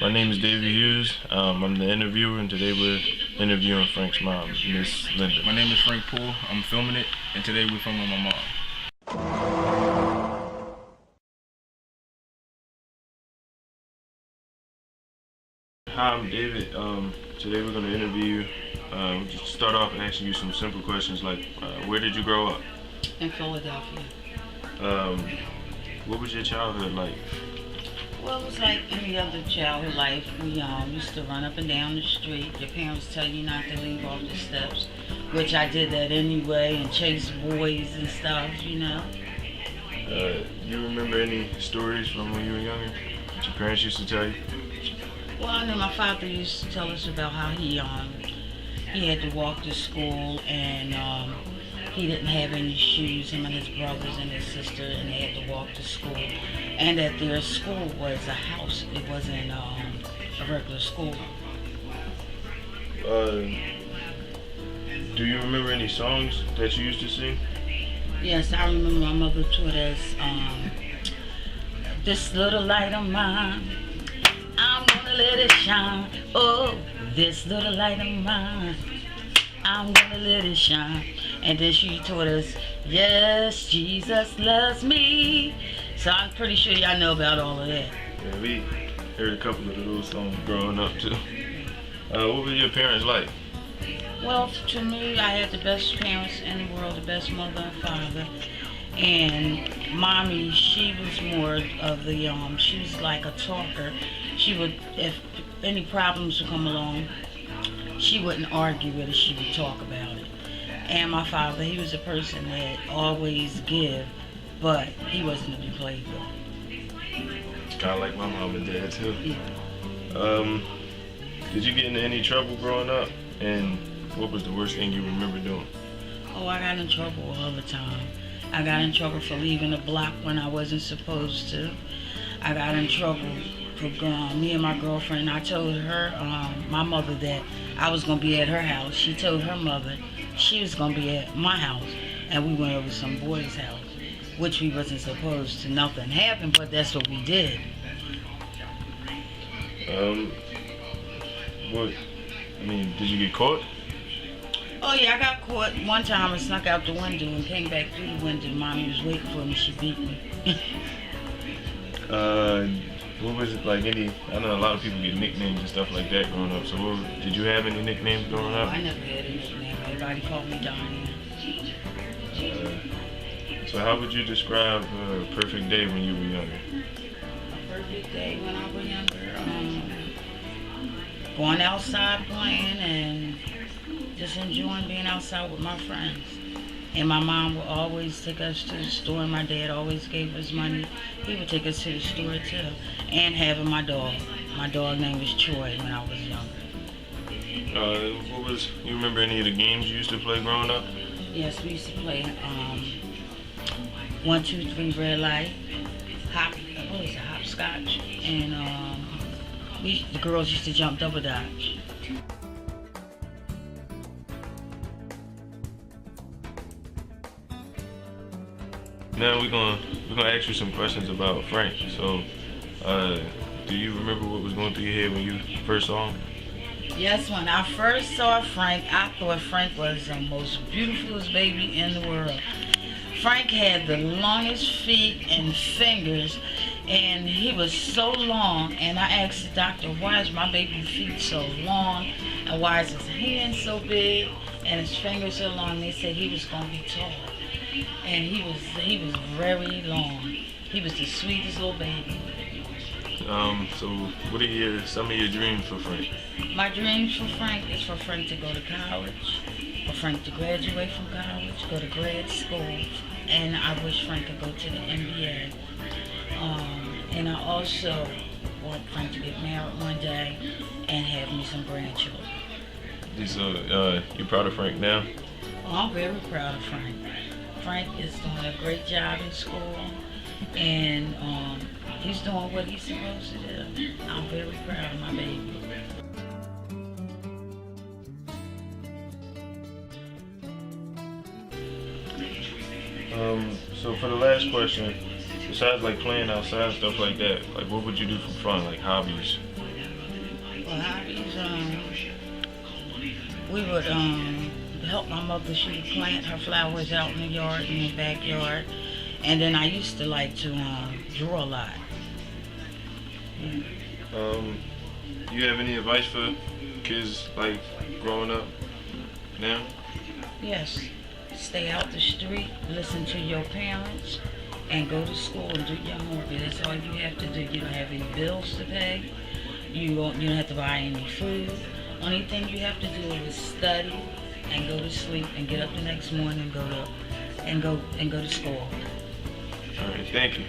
My name is David Hughes. I'm the interviewer, and today we're interviewing Frank's mom, Miss Linda. My name is Frank Poole. I'm filming it, and today we're filming my mom. Hi, I'm David. Today we're going to interview you. Just start off asking you some simple questions like, where did you grow up? In Philadelphia. What was your childhood like? Well, it was like any other childhood life. We used to run up and down the street. Your parents tell you not to leave off the steps, which I did that anyway, and chase boys and stuff, you know. You remember any stories from when you were younger that your parents used to tell you? Well, I know my father used to tell us about how he had to walk to school, and he didn't have any shoes, him and his brothers and his sister, and they had to walk to school. And that their school was a house. It wasn't a regular school. Do you remember any songs that you used to sing? Yes, I remember my mother taught us, this little light of mine, I'm gonna let it shine. Oh, this little light of mine, I'm gonna let it shine. And then she taught us, yes, Jesus loves me. So I'm pretty sure y'all know about all of that. Yeah, we heard a couple of those songs growing up too. What were your parents like? Well, to me, I had the best parents in the world, the best mother and father. And mommy, she was more of the, she was like a talker. She would, if any problems would come along, she wouldn't argue with it, she would talk about it. And my father, he was a person that always give, but he wasn't to be played with. Kind of like my mom and dad too. Yeah. Did you get into any trouble growing up? And what was the worst thing you remember doing? Oh, I got in trouble all the time. I got in trouble for leaving the block when I wasn't supposed to. I got in trouble for me and my girlfriend. I told her, my mother, that I was gonna be at her house. She told her mother she was gonna be at my house, and we went over to some boy's house, which we wasn't supposed to. Nothing happened, but that's what we did. Did you get caught? Oh yeah, I got caught one time. I snuck out the window and came back through the window. Mommy was waiting for me. She beat me. What was it like? I know a lot of people get nicknames and stuff like that growing up. So did you have any nicknames growing up? I never had a nickname. Everybody called me Donnie. So how would you describe a perfect day when you were younger? A perfect day when I was younger, going outside playing and just enjoying being outside with my friends. And my mom would always take us to the store, and my dad always gave us money. He would take us to the store too. And having my dog. My dog name was Troy when I was younger. You remember any of the games you used to play growing up? Yes, we used to play 1, 2, 3 red light, hopscotch, and the girls used to jump double dodge. Now we're gonna ask you some questions about Frank. So, do you remember what was going through your head when you first saw him? Yes, when I first saw Frank, I thought Frank was the most beautifulest baby in the world. Frank had the longest feet and fingers, and he was so long. And I asked the doctor, why is my baby feet so long, and why is his hands so big, and his fingers so long? They said he was gonna be tall. And he was very long. He was the sweetest little baby. So what are some of your dreams for Frank? My dreams for Frank is for Frank to go to college, for Frank to graduate from college, go to grad school, and I wish Frank could go to the NBA. And I also want Frank to get married one day and have me some grandchildren. So you proud of Frank now? Oh, I'm very proud of Frank. Frank is doing a great job in school, and he's doing what he's supposed to do. I'm very proud of my baby. So for the last question, besides like playing outside and stuff like that, like what would you do for fun, like hobbies? For hobbies, we would help my mother. She would plant her flowers out in the yard, in the backyard. And then I used to like to draw a lot. Yeah. You have any advice for kids like growing up now? Yes. Stay out the street, listen to your parents, and go to school and do your homework. That's all you have to do. You don't have any bills to pay. You don't have to buy any food. Only thing you have to do is study and go to sleep and get up the next morning and go to school. All right, thank you.